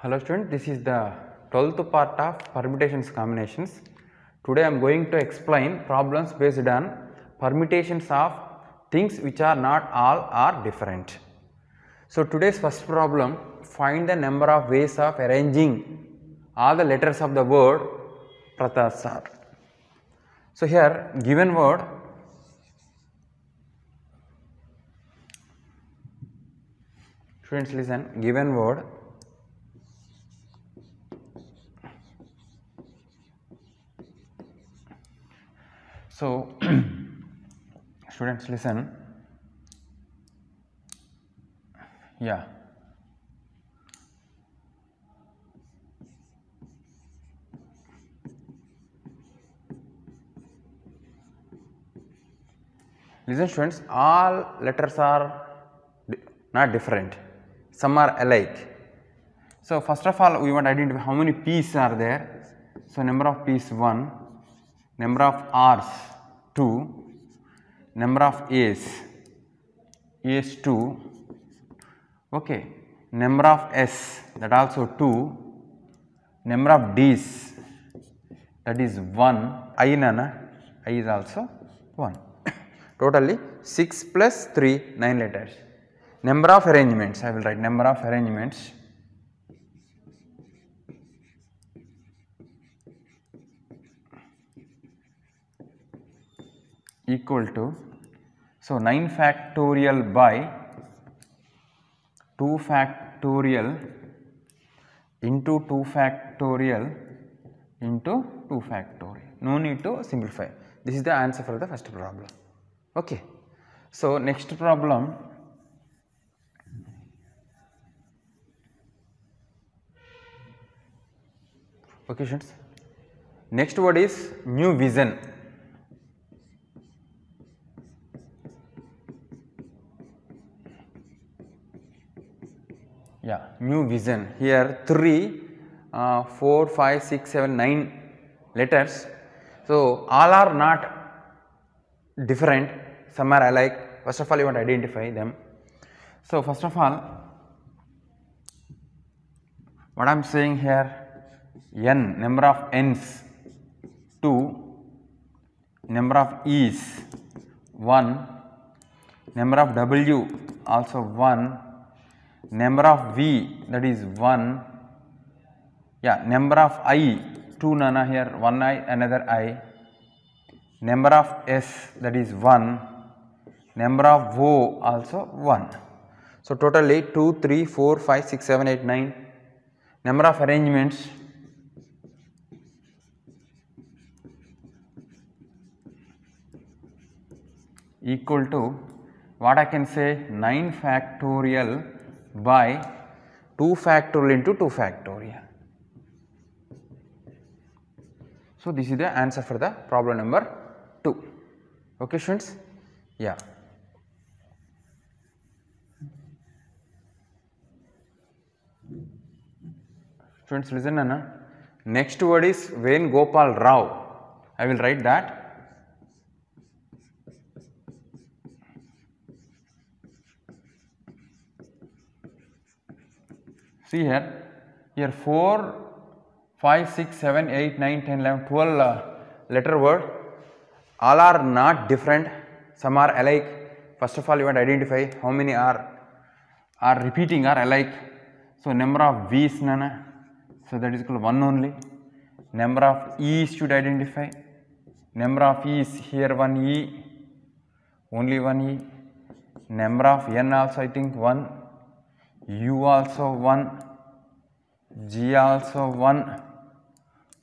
Hello students, this is the 12th part of permutations combinations. Today I am going to explain problems based on permutations of things which are not all or different. So today's first problem, find the number of ways of arranging all the letters of the word Pratasar. So here given word, students listen, given word so students listen, yeah. Listen students, all letters are not different, some are alike. So first of all we want to identify how many P's are there. So number of P's 1, number of R's 2, number of A's 2, okay, number of S that also 2, number of D's that is 1, I is also 1. Totally 6 plus 3, 9 letters. Number of arrangements, I will write number of arrangements equal to, so 9 factorial by 2 factorial into 2 factorial into 2 factorial. No need to simplify. This is the answer for the first problem. Okay. So next problem, okay students, next word is new vision. Yeah, new vision. Here 3, 4, 5, 6, 7, 9 letters. So all are not different, some are alike. First of all you want to identify them. So first of all what I am saying here, n, number of n's 2, number of e's 1, number of w also 1, number of v that is 1, yeah, number of I 2 nana here, 1 I, another I, number of s that is 1, number of o also 1. So totally 2, 3, 4, 5, 6, 7, 8, 9. Number of arrangements equal to, what I can say, 9 factorial by 2 factorial into 2 factorial. So this is the answer for the problem number 2. Okay students, yeah. Students listen Nana. Next word is Venugopal Rao. I will write that. See here 4, 5, 6, 7, 8, 9, 10, 11, 12 letter word. All are not different, some are alike. First of all you want to identify how many are repeating or alike. So number of V's nana, so that is equal to 1 only. Number of E's should identify. Number of E's here 1 E, only 1 E. Number of N also I think 1. U also 1, G also 1.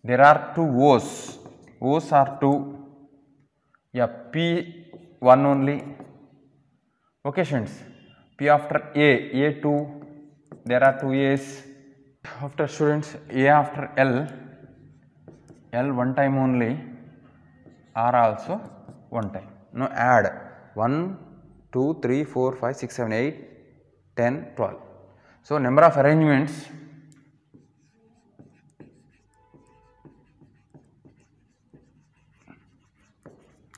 There are 2 O's, O's are 2, yeah, P 1 only. Okay students, P after A 2, there are 2 A's. After students, A after L 1 time only, R also 1 time. Now add 1, 2, 3, 4, 5, 6, 7, 8, 10, 12. So number of arrangements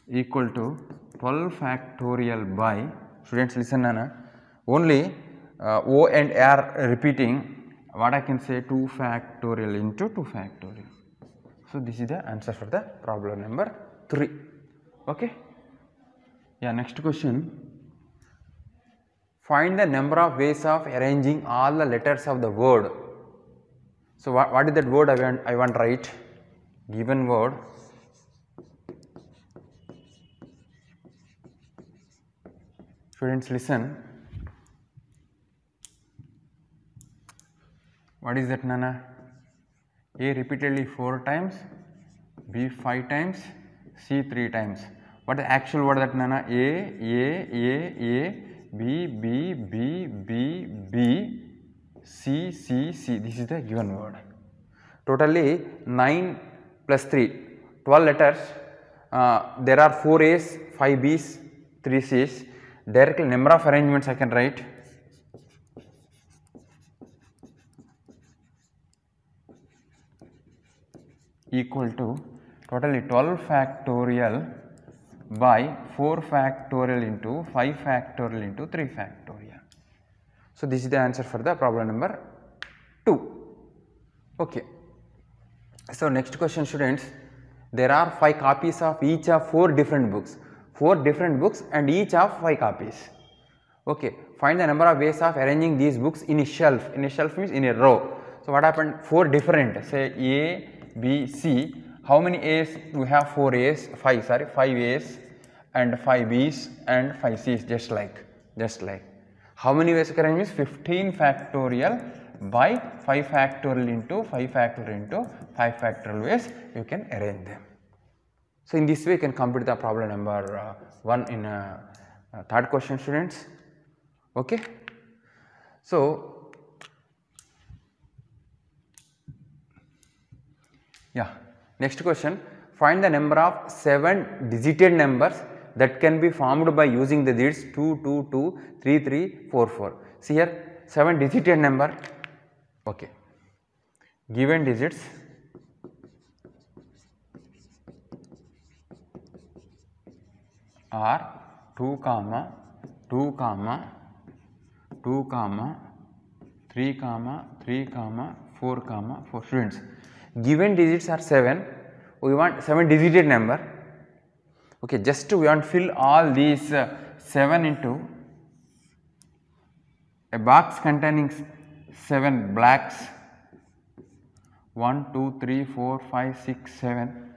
equal to 12 factorial by, students listen Nana, only O and A are repeating, what I can say 2 factorial into 2 factorial. So this is the answer for the problem number 3. Okay. Yeah, next question. Find the number of ways of arranging all the letters of the word. So what is that word I want to write? Given word. Students, listen. What is that, Nana? A repeatedly 4 times, B 5 times, C 3 times. What is the actual word that, Nana? A, B, B, B, B, B, C, C, C. This is the given word. Totally 9 plus 3, 12 letters. There are 4 A's, 5 B's, 3 C's. Directly number of arrangements I can write. Equal to totally 12 factorial by 4 factorial into 5 factorial into 3 factorial. So this is the answer for the problem number 2. Okay. So next question, students. There are 5 copies of each of 4 different books. 4 different books and each of 5 copies. Okay. Find the number of ways of arranging these books in a shelf. In a shelf means in a row. So what happened? 4 different, say A, B, C. How many A's? We have 4 A's, 5 A's and 5 B's and 5 C's, just like. How many ways you can arrange? 15 factorial by 5 factorial into 5 factorial into 5 factorial ways you can arrange them. So in this way you can complete the problem number 1 in third question, students. Okay. So yeah, next question. Find the number of 7 digited numbers that can be formed by using the digits 2, 2, 2, 3, 3, 4, 4. See here, 7 digited number. Okay. Given digits are 2, 2, 2, 3, 3, 4, 4. Students, given digits are 7. We want 7 digited number. Okay, just we want to fill all these 7 into a box containing 7 blacks. 1, 2, 3, 4, 5, 6, 7.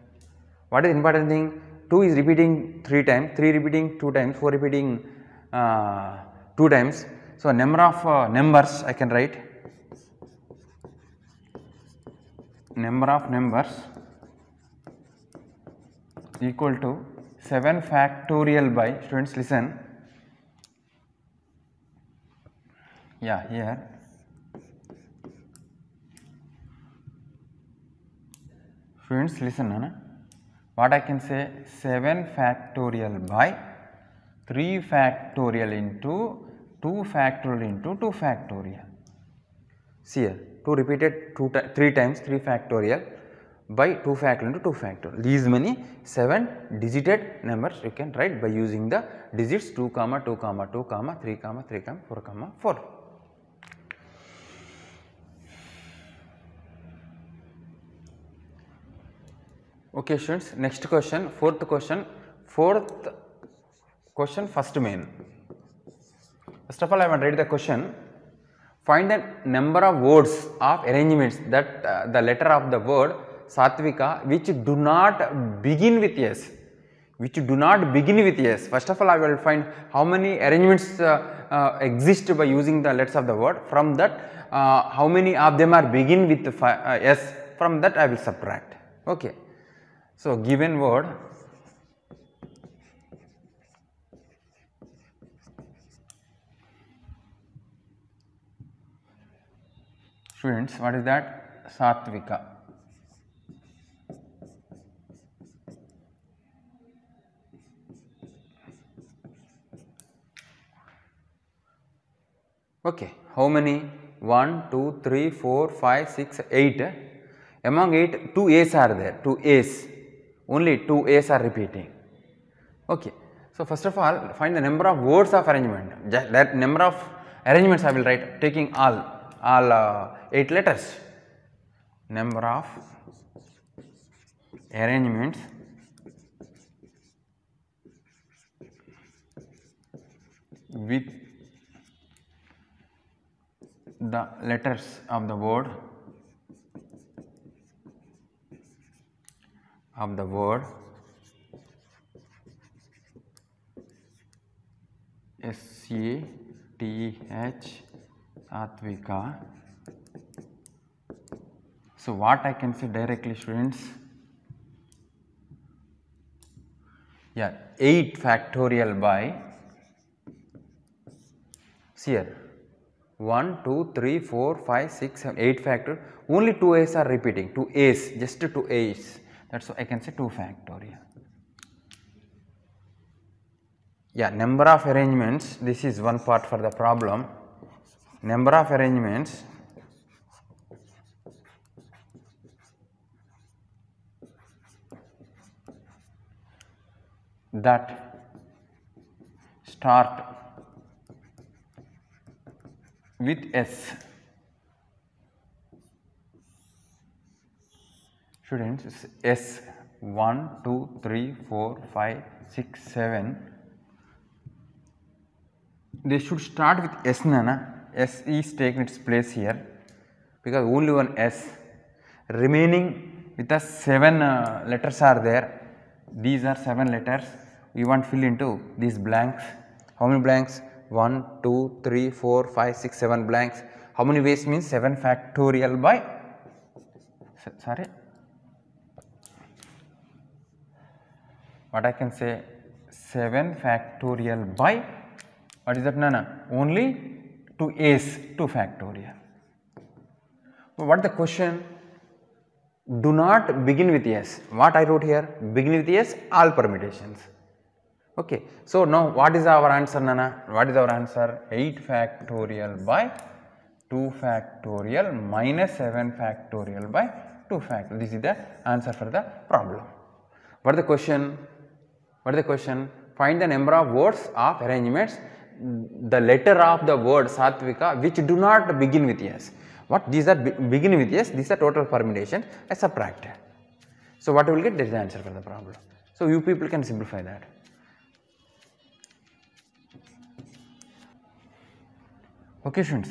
What is the important thing? 2 is repeating 3 times, 3 repeating 2 times, 4 repeating 2 times. So number of numbers I can write. Number of numbers equal to 7 factorial by, students listen, yeah, here students listen, Nana. What I can say, 7 factorial by 3 factorial into 2 factorial into 2 factorial. See here, 2 repeated 3 times, 3 factorial by 2 factorial into 2 factorial. These many 7 digited numbers you can write by using the digits 2, 2, 2, 3, 3, 4, 4. Okay, students, next question, fourth question, first main. First of all, I want to write the question. Find the number of words of arrangements that the letter of the word Satvika which do not begin with S. First of all, I will find how many arrangements exist by using the letters of the word. From that, how many of them are begin with S. From that, I will subtract. Okay. So given word students, what is that? Satvika. Okay, how many? 1, 2, 3, 4, 5, 6, 8. Among 8, 2 A's are there, 2 A's. Only 2 A's are repeating. Okay. So first of all, find the number of words of arrangement. That number of arrangements I will write, taking all 8 letters. Number of arrangements with the letters of the word SATH Satvika. So what I can say directly, students? Yeah, 8 factorial by, see here, 1, 2, 3, 4, 5, 6, 7, 8 factorial. Only 2 A's are repeating, 2 A's, just 2 A's. That's why I can say 2 factorial. Yeah, number of arrangements, this is one part for the problem. Number of arrangements that start with S. Students, S 1, 2, 3, 4, 5, 6, 7. They should start with S, Nana. S is taking its place here because only one S. Remaining with the 7 letters are there. These are 7 letters. We want to fill into these blanks. How many blanks? 1, 2, 3, 4, 5, 6, 7 blanks. How many ways means 7 factorial by, sorry, what I can say, 7 factorial by, what is that, Nana? Only 2 A's, 2 factorial. What is the question? Do not begin with S. What I wrote here? Begin with S, all permutations. Okay. So now what is our answer, Nana? What is our answer? 8 factorial by 2 factorial minus 7 factorial by 2 factorial. This is the answer for the problem. What is the question? What is the question? Find the number of words of arrangements, the letter of the word Satvika which do not begin with S. What these are begin with S, these are total permutation, I subtracted. So what we will get, that is the answer for the problem. So you people can simplify that. Okay, students.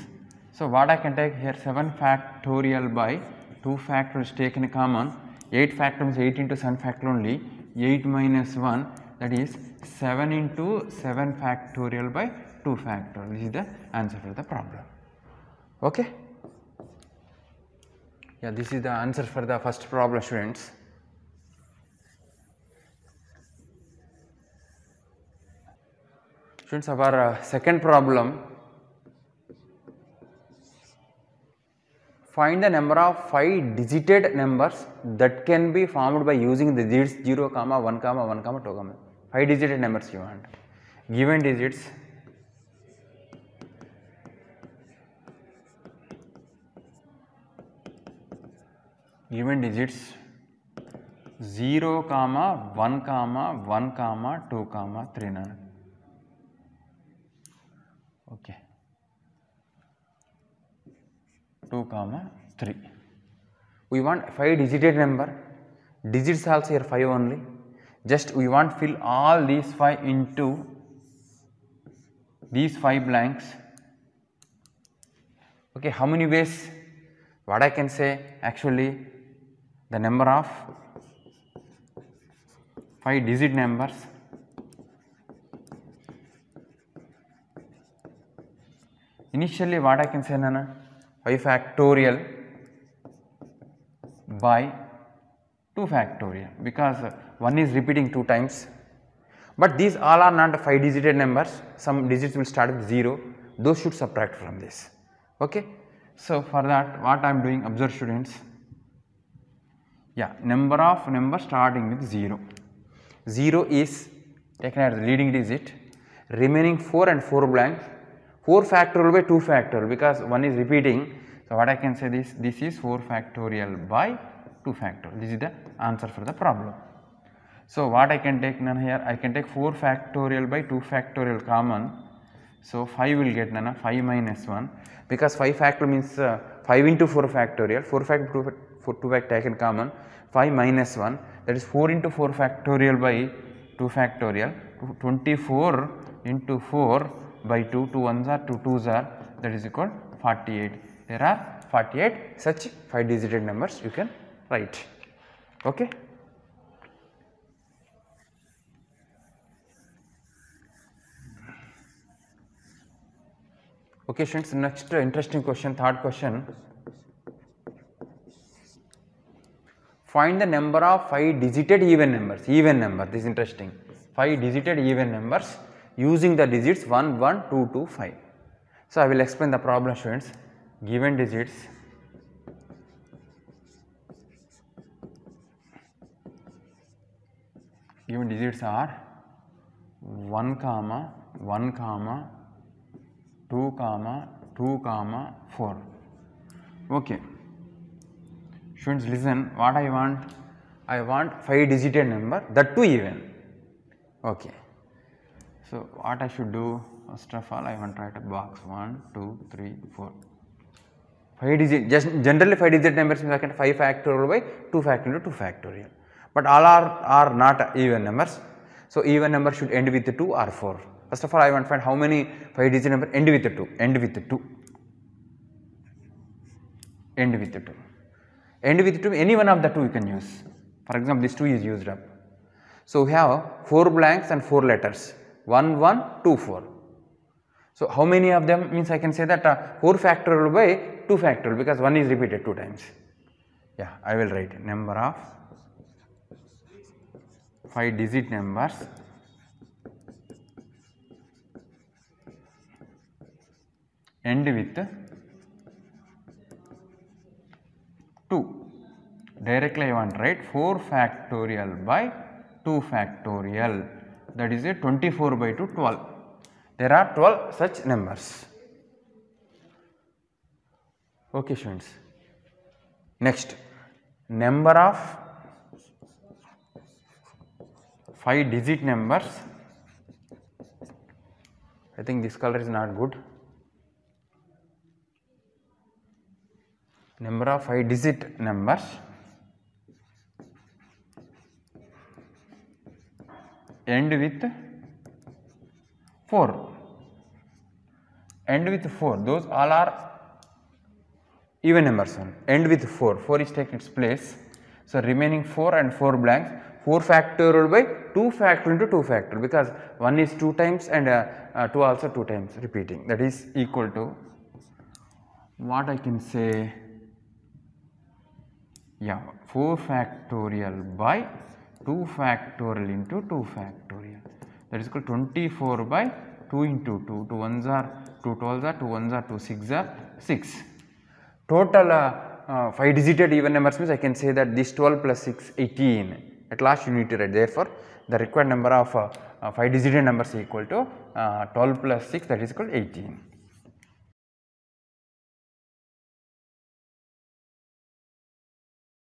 So what I can take here, 7 factorial by 2 factorial is taken common. 8 factorial is 8 into 7 factorial only. 8 minus 1, that is 7 into 7 factorial by 2 factorial. This is the answer for the problem. Okay. Yeah, this is the answer for the first problem, students. Students, our second problem. Find the number of 5-digit numbers that can be formed by using the digits 0, 1, 1, 2, 5-digit numbers you want. Given digits, given digits 0, 1, 1, 2, 3. Okay. 2, 3. We want 5-digit number. Digits also here 5 only. Just we want to fill all these 5 into these 5 blanks. Okay, how many ways? What I can say, actually the number of 5-digit numbers initially, what I can say, Nana, 5 factorial by 2 factorial, because 1 is repeating 2 times, but these all are not 5-digit numbers. Some digits will start with 0, those should subtract from this. Okay. So for that, what I am doing, observe students. Yeah, number of numbers starting with 0. 0 is taken as the leading digit, remaining 4 and 4 blank. 4 factorial by 2 factorial, because 1 is repeating. So what I can say, this is 4 factorial by 2 factorial. This is the answer for the problem. So what I can take, Nana, here I can take 4 factorial by 2 factorial common. So 5 will get 5 minus 1, because 5 factorial means 5 into 4 factorial, 4 factorial 2 fact taken common, 5 minus 1, that is 4 into 4 factorial by 2 factorial, 24 into 4 by 2, 2 ones are 2 twos are, that is equal 48. There are 48 such 5 digit numbers you can write. Okay. Okay students, next interesting question, third question. Find the number of 5 digited even numbers, this is interesting, 5 digited even numbers using the digits 1, 1, 2, 2, 5. So I will explain the problem students. Given digits are 1 comma 1 comma 2 comma 2 comma 4. Okay. Students, listen, what I want? I want 5 digited number, that too even. Okay. So what I should do? First of all, I want to write a box 1, 2, 3, 4. 5 digit, just generally 5 digit numbers means I can 5 factorial by 2 factorial to 2 factorial. But all are not even numbers. So even number should end with 2 or 4. First of all, I want to find how many 5 digit number end with 2. End with 2. End with 2. End with 2, any one of the 2 you can use. For example, this 2 is used up. So we have 4 blanks and 4 letters. 1, 1, 2, 4. So how many of them means I can say that 4 factorial by 2 factorial, because 1 is repeated 2 times. Yeah, I will write number of 5 digit numbers end with 2. Directly I want to write 4 factorial by 2 factorial, that is a 24 by 2, 12. There are 12 such numbers. Okay students. Next, number of 5 digit numbers. I think this color is not good. Number of 5 digit numbers end with 4. End with 4. Those all are even numbers. End with 4. 4 is taking its place. So remaining 4 and 4 blanks. 4 factorial by 2 factorial into 2 factorial, because 1 is 2 times and 2 also 2 times repeating. That is equal to what I can say. Yeah, 4 factorial by 2 factorial into 2 factorial, that is equal to 24 by 2 into 2, 2 ones are 2 12s are 2 ones are 2 6s are 6. Total 5 digit even numbers means I can say that this 12 plus 6 18. At last you need to write, therefore the required number of 5 digit numbers equal to 12 plus 6, that is equal to 18.